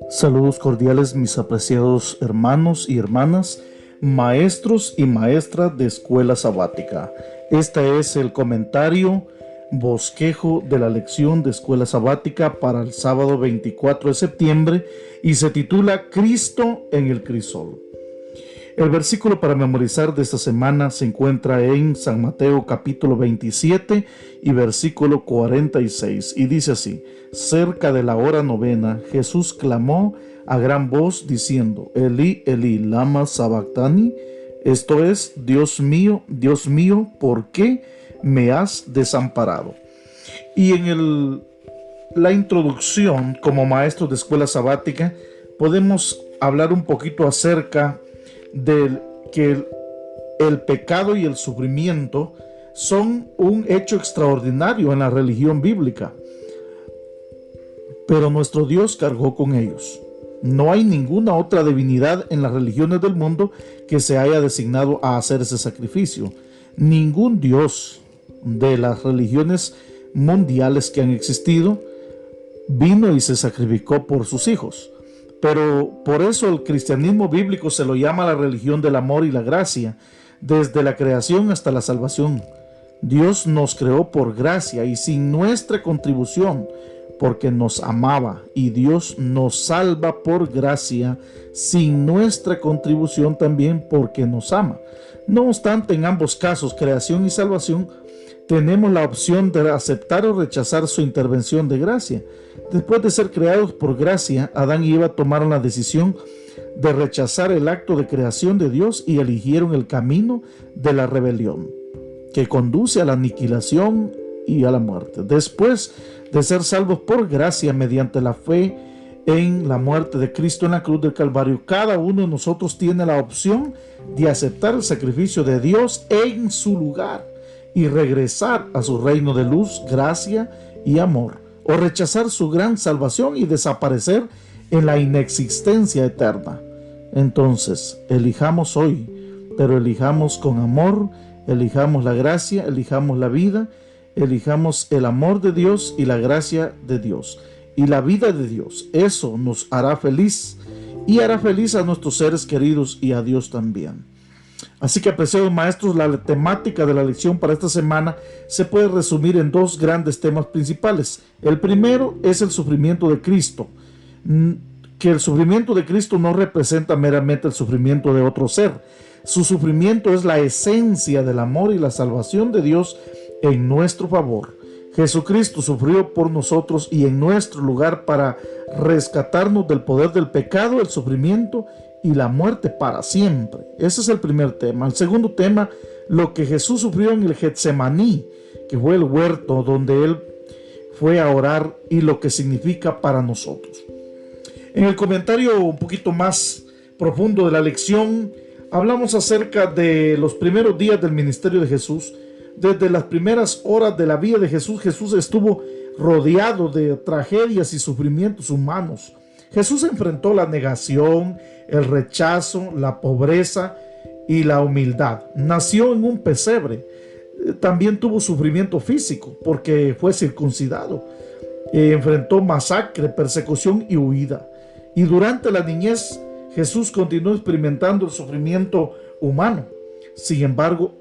Saludos cordiales, mis apreciados hermanos y hermanas, maestros y maestras de escuela sabática. Este es el comentario bosquejo de la lección de escuela sabática para el sábado 24 de septiembre y se titula Cristo en el crisol. El versículo para memorizar de esta semana se encuentra en San Mateo capítulo 27 y versículo 46 y dice así: cerca de la hora novena, Jesús clamó a gran voz diciendo: Elí, Elí, lama sabactani, esto es, Dios mío, ¿por qué me has desamparado? Y en la introducción, como maestros de escuela sabática, podemos hablar un poquito acerca de que el pecado y el sufrimiento son un hecho extraordinario en la religión bíblica, pero nuestro Dios cargó con ellos. No hay ninguna otra divinidad en las religiones del mundo que se haya designado a hacer ese sacrificio. Ningún Dios de las religiones mundiales que han existido vino y se sacrificó por sus hijos. Pero por eso el cristianismo bíblico se lo llama la religión del amor y la gracia, desde la creación hasta la salvación. Dios nos creó por gracia y sin nuestra contribución, porque nos amaba, y Dios nos salva por gracia sin nuestra contribución también, porque nos ama. No obstante, en ambos casos, creación y salvación, tenemos la opción de aceptar o rechazar su intervención de gracia. Después de ser creados por gracia, Adán y Eva tomaron la decisión de rechazar el acto de creación de Dios y eligieron el camino de la rebelión, que conduce a la aniquilación y a la muerte. Después de ser salvos por gracia mediante la fe en la muerte de Cristo en la cruz del Calvario, cada uno de nosotros tiene la opción de aceptar el sacrificio de Dios en su lugar y regresar a su reino de luz, gracia y amor, o rechazar su gran salvación y desaparecer en la inexistencia eterna. Entonces, elijamos hoy, pero elijamos con amor, elijamos la gracia, elijamos la vida, elijamos el amor de Dios y la gracia de Dios y la vida de Dios. Eso nos hará feliz y hará feliz a nuestros seres queridos y a Dios también. Así que, apreciados maestros, la temática de la lección para esta semana se puede resumir en dos grandes temas principales. El primero es el sufrimiento de Cristo, que el sufrimiento de Cristo no representa meramente el sufrimiento de otro ser. Su sufrimiento es la esencia del amor y la salvación de Dios en nuestro favor. Jesucristo sufrió por nosotros y en nuestro lugar para rescatarnos del poder del pecado, el sufrimiento y la muerte para siempre. Ese es el primer tema. El segundo tema, lo que Jesús sufrió en el Getsemaní, que fue el huerto donde él fue a orar, y lo que significa para nosotros. En el comentario un poquito más profundo de la lección, hablamos acerca de los primeros días del ministerio de Jesús. Desde las primeras horas de la vida de Jesús, Jesús estuvo rodeado de tragedias y sufrimientos humanos. Jesús enfrentó la negación, el rechazo, la pobreza y la humildad. Nació en un pesebre. También tuvo sufrimiento físico porque fue circuncidado. Enfrentó masacre, persecución y huida. Y durante la niñez, Jesús continuó experimentando el sufrimiento humano. Sin embargo,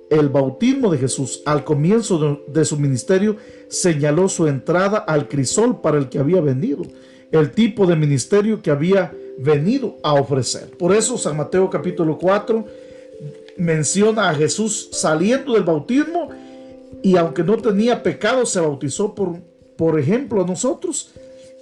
el bautismo de Jesús al comienzo de su ministerio señaló su entrada al crisol para el que había venido, el tipo de ministerio que había venido a ofrecer. Por eso San Mateo capítulo 4 menciona a Jesús saliendo del bautismo, y aunque no tenía pecado, se bautizó por ejemplo a nosotros,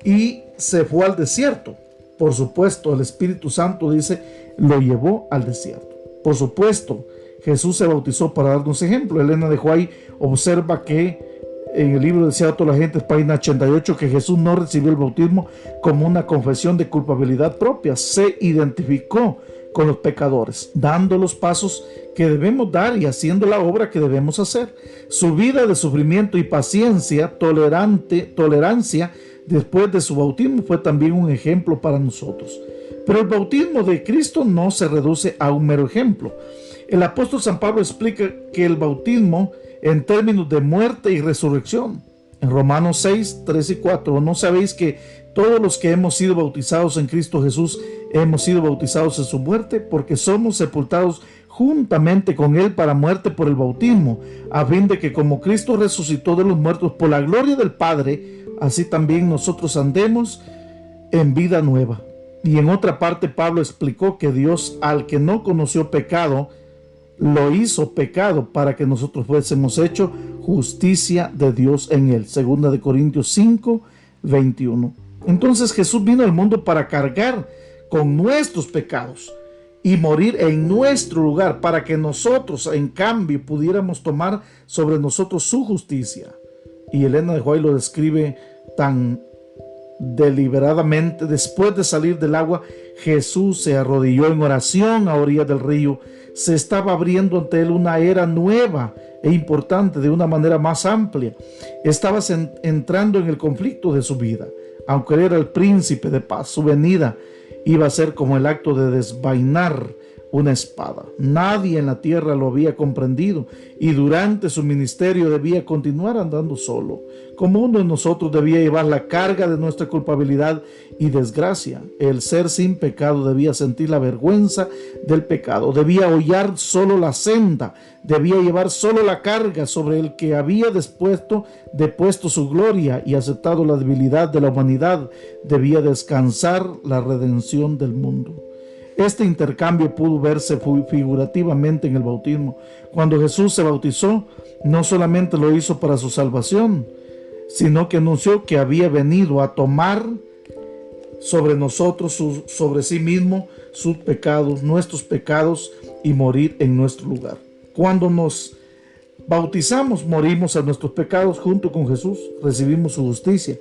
y se fue al desierto. Por supuesto, el Espíritu Santo, dice, lo llevó al desierto. Por supuesto, Jesús se bautizó para darnos ejemplo. Elena de White observa que en el libro de Deseado a toda la gente, página 88, que Jesús no recibió el bautismo como una confesión de culpabilidad propia. Se identificó con los pecadores, dando los pasos que debemos dar y haciendo la obra que debemos hacer. Su vida de sufrimiento y paciencia, tolerancia después de su bautismo fue también un ejemplo para nosotros. Pero el bautismo de Cristo no se reduce a un mero ejemplo. El apóstol San Pablo explica que el bautismo en términos de muerte y resurrección, En Romanos 6, 3 y 4, ¿no sabéis que todos los que hemos sido bautizados en Cristo Jesús hemos sido bautizados en su muerte? Porque somos sepultados juntamente con él para muerte por el bautismo, a fin de que como Cristo resucitó de los muertos por la gloria del Padre, así también nosotros andemos en vida nueva. Y en otra parte Pablo explicó que Dios, al que no conoció pecado, lo hizo pecado para que nosotros fuésemos hechos justicia de Dios en él. Segunda de Corintios 5, 21. Entonces Jesús vino al mundo para cargar con nuestros pecados y morir en nuestro lugar, para que nosotros en cambio pudiéramos tomar sobre nosotros su justicia. Y Elena de White lo describe tan deliberadamente. Después de salir del agua, Jesús se arrodilló en oración a orillas del río. Se estaba abriendo ante él una era nueva e importante de una manera más amplia. Estaba entrando en el conflicto de su vida. Aunque él era el príncipe de paz, su venida iba a ser como el acto de desvainar una espada. Nadie en la tierra lo había comprendido y durante su ministerio debía continuar andando solo. Como uno de nosotros debía llevar la carga de nuestra culpabilidad y desgracia. El ser sin pecado debía sentir la vergüenza del pecado, debía hollar solo la senda, debía llevar solo la carga sobre el que había depuesto su gloria y aceptado la debilidad de la humanidad. Debía descansar la redención del mundo. Este intercambio pudo verse figurativamente en el bautismo. Cuando Jesús se bautizó, no solamente lo hizo para su salvación, sino que anunció que había venido a tomar sobre nosotros, sobre sí mismo, sus pecados, nuestros pecados, y morir en nuestro lugar. Cuando nos bautizamos, morimos a nuestros pecados junto con Jesús, recibimos su justicia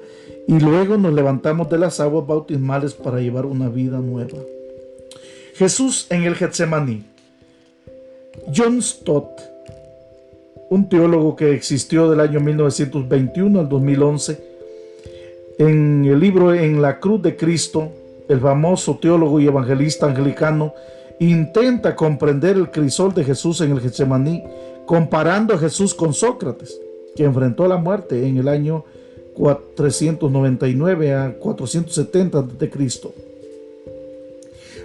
y luego nos levantamos de las aguas bautismales para llevar una vida nueva. Jesús en el Getsemaní. John Stott, un teólogo que existió del año 1921 al 2011, en el libro En la cruz de Cristo, el famoso teólogo y evangelista anglicano intenta comprender el crisol de Jesús en el Getsemaní, comparando a Jesús con Sócrates, que enfrentó la muerte en el año 399 a 470 a.C.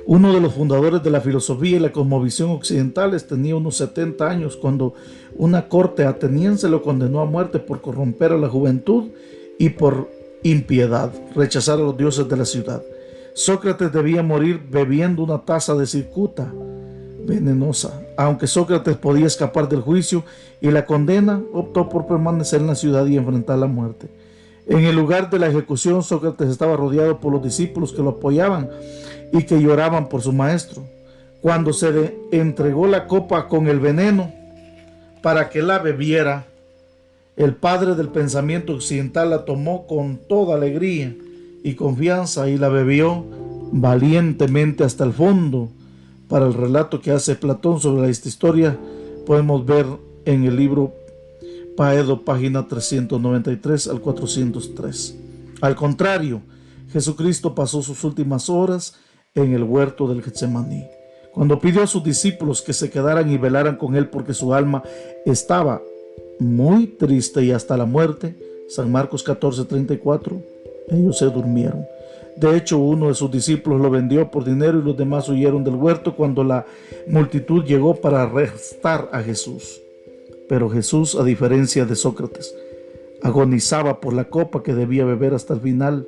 Uno de los fundadores de la filosofía y la cosmovisión occidentales tenía unos 70 años cuando una corte ateniense lo condenó a muerte por corromper a la juventud y por impiedad, rechazar a los dioses de la ciudad. Sócrates debía morir bebiendo una taza de cicuta venenosa. Aunque Sócrates podía escapar del juicio y la condena, optó por permanecer en la ciudad y enfrentar la muerte. En el lugar de la ejecución, Sócrates estaba rodeado por los discípulos que lo apoyaban y que lloraban por su maestro. Cuando se le entregó la copa con el veneno para que la bebiera, el padre del pensamiento occidental la tomó con toda alegría y confianza y la bebió valientemente hasta el fondo. Para el relato que hace Platón sobre esta historia, podemos ver en el libro Paedo, página 393 al 403. Al contrario, Jesucristo pasó sus últimas horas en el huerto del Getsemaní. Cuando pidió a sus discípulos que se quedaran y velaran con él porque su alma estaba muy triste y hasta la muerte, San Marcos 14:34, ellos se durmieron. De hecho, uno de sus discípulos lo vendió por dinero y los demás huyeron del huerto cuando la multitud llegó para arrestar a Jesús. Pero Jesús, a diferencia de Sócrates, agonizaba por la copa que debía beber hasta el final.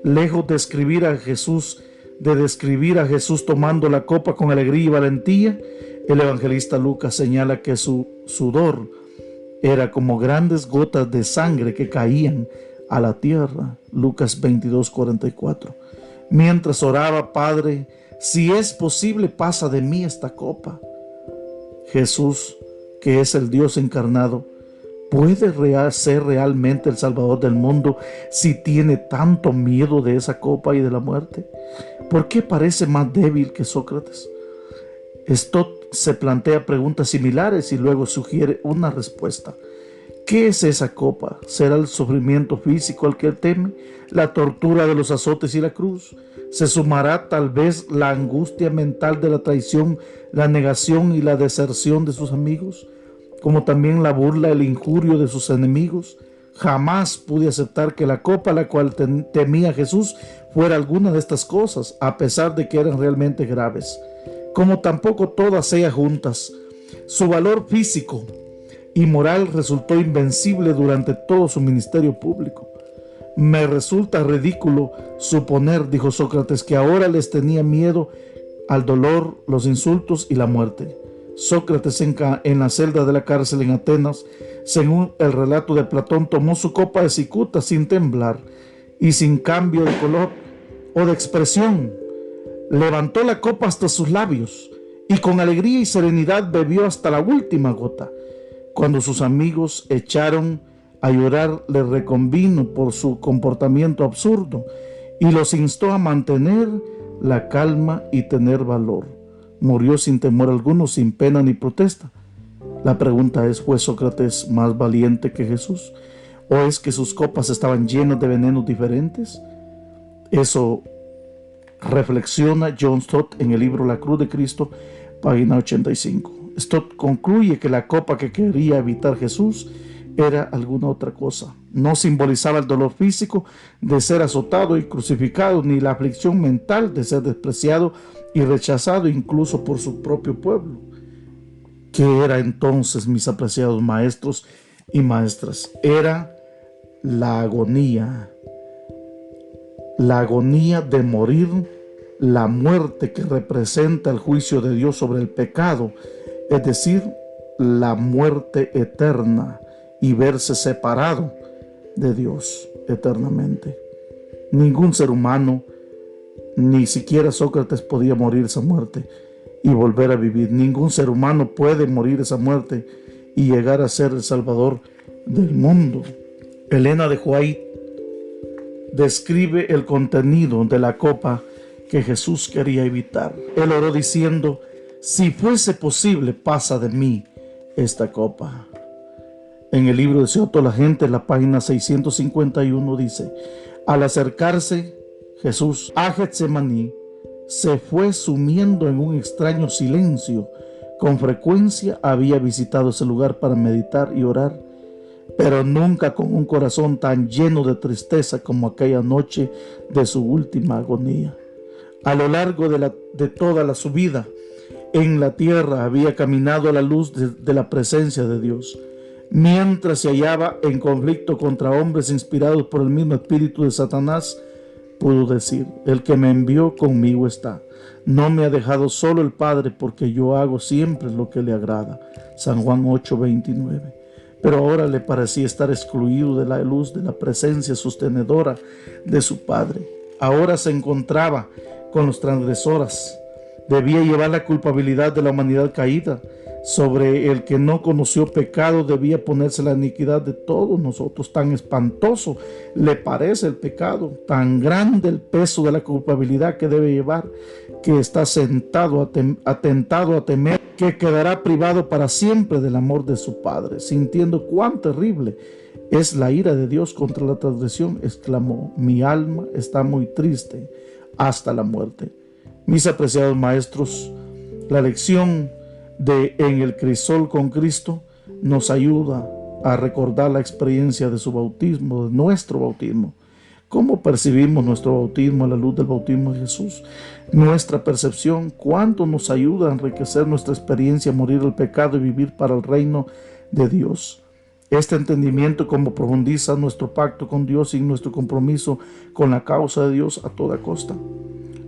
Lejos de describir a Jesús tomando la copa con alegría y valentía, el evangelista Lucas señala que su sudor era como grandes gotas de sangre que caían a la tierra. Lucas 22:44. Mientras oraba: Padre, si es posible, pasa de mí esta copa. Jesús, que es el Dios encarnado, ¿puede ser realmente el Salvador del mundo si tiene tanto miedo de esa copa y de la muerte? ¿Por qué parece más débil que Sócrates? Stott se plantea preguntas similares y luego sugiere una respuesta. ¿Qué es esa copa? ¿Será el sufrimiento físico al que él teme? ¿La tortura de los azotes y la cruz? ¿Se sumará tal vez la angustia mental de la traición, la negación y la deserción de sus amigos? Como también la burla, el injurio de sus enemigos. Jamás pude aceptar que la copa a la cual temía Jesús fuera alguna de estas cosas, a pesar de que eran realmente graves, como tampoco todas ellas juntas. Su valor físico y moral resultó invencible durante todo su ministerio público. Me resulta ridículo suponer, dijo Sócrates, que ahora les tenía miedo al dolor, los insultos y la muerte. Sócrates en la celda de la cárcel en Atenas, según el relato de Platón, tomó su copa de cicuta sin temblar y sin cambio de color o de expresión. Levantó la copa hasta sus labios y con alegría y serenidad bebió hasta la última gota. Cuando sus amigos echaron a llorar, le reconvino por su comportamiento absurdo y los instó a mantener la calma y tener valor. Murió sin temor alguno, sin pena ni protesta. La pregunta es, ¿fue Sócrates más valiente que Jesús? ¿O es que sus copas estaban llenas de venenos diferentes? Eso reflexiona John Stott en el libro La Cruz de Cristo, página 85. Stott concluye que la copa que quería evitar Jesús era alguna otra cosa. No simbolizaba el dolor físico de ser azotado y crucificado, ni la aflicción mental de ser despreciado y rechazado incluso por su propio pueblo. ¿Qué era entonces, mis apreciados maestros y maestras? Era la agonía de morir, la muerte que representa el juicio de Dios sobre el pecado, es decir, la muerte eterna y verse separado de Dios eternamente. Ningún ser humano, ni siquiera Sócrates, podía morir esa muerte y volver a vivir. Ningún ser humano puede morir esa muerte y llegar a ser el Salvador del mundo. Elena de White describe el contenido de la copa que Jesús quería evitar. Él oró diciendo: si fuese posible, pasa de mí esta copa. En el libro de Seoto la gente, en la página 651, dice: al acercarse Jesús a Getsemaní, se fue sumiendo en un extraño silencio. Con frecuencia había visitado ese lugar para meditar y orar, pero nunca con un corazón tan lleno de tristeza como aquella noche de su última agonía. A lo largo de toda su vida en la tierra había caminado a la luz de la presencia de Dios. Mientras se hallaba en conflicto contra hombres inspirados por el mismo espíritu de Satanás, pudo decir: el que me envió conmigo está. No me ha dejado solo el Padre, porque yo hago siempre lo que le agrada. San Juan 8:29. Pero ahora le parecía estar excluido de la luz de la presencia sostenedora de su Padre. Ahora se encontraba con los transgresores. Debía llevar la culpabilidad de la humanidad caída. Sobre el que no conoció pecado debía ponerse la iniquidad de todos nosotros. Tan espantoso le parece el pecado, tan grande el peso de la culpabilidad que debe llevar, que está atentado a temer que quedará privado para siempre del amor de su Padre. Sintiendo cuán terrible es la ira de Dios contra la transgresión, exclamó: mi alma está muy triste hasta la muerte. Mis apreciados maestros, la lección de En el Crisol con Cristo nos ayuda a recordar la experiencia de su bautismo, de nuestro bautismo. ¿Cómo percibimos nuestro bautismo a la luz del bautismo de Jesús? Nuestra percepción, ¿cuánto nos ayuda a enriquecer nuestra experiencia, morir al pecado y vivir para el reino de Dios? Este entendimiento, cómo profundiza nuestro pacto con Dios y nuestro compromiso con la causa de Dios a toda costa.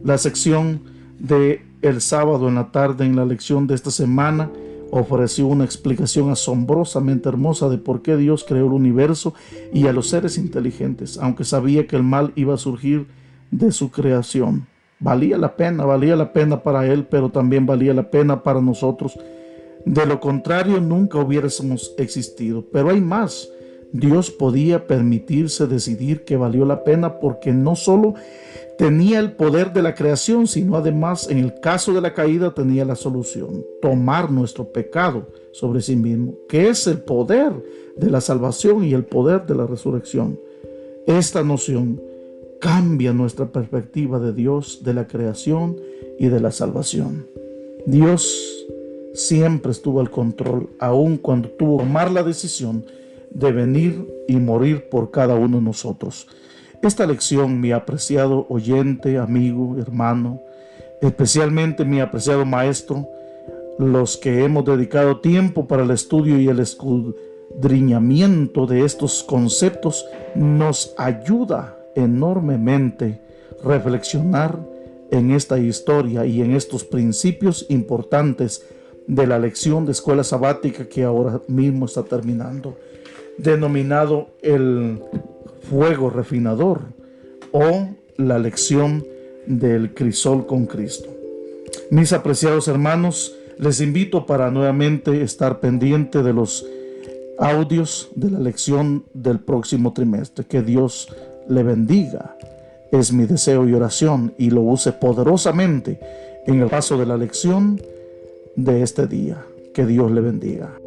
La sección de el sábado en la tarde, en la lección de esta semana, ofreció una explicación asombrosamente hermosa de por qué Dios creó el universo y a los seres inteligentes, aunque sabía que el mal iba a surgir de su creación. Valía la pena para él, pero también valía la pena para nosotros. De lo contrario, nunca hubiésemos existido. Pero hay más. Dios podía permitirse decidir que valió la pena porque no solo tenía el poder de la creación, sino además, en el caso de la caída, tenía la solución: tomar nuestro pecado sobre sí mismo, que es el poder de la salvación y el poder de la resurrección. Esta noción cambia nuestra perspectiva de Dios, de la creación y de la salvación. Dios siempre estuvo al control, aun cuando tuvo que tomar la decisión de venir y morir por cada uno de nosotros. Esta lección, mi apreciado oyente, amigo, hermano, especialmente mi apreciado maestro, los que hemos dedicado tiempo para el estudio y el escudriñamiento de estos conceptos, nos ayuda enormemente reflexionar en esta historia y en estos principios importantes de la lección de escuela sabática que ahora mismo está terminando, denominado el fuego refinador o la lección del crisol con Cristo. Mis apreciados hermanos, les invito para nuevamente estar pendiente de los audios de la lección del próximo trimestre. Que Dios le bendiga. Es mi deseo y oración, y lo use poderosamente en el paso de la lección de este día. Que Dios le bendiga.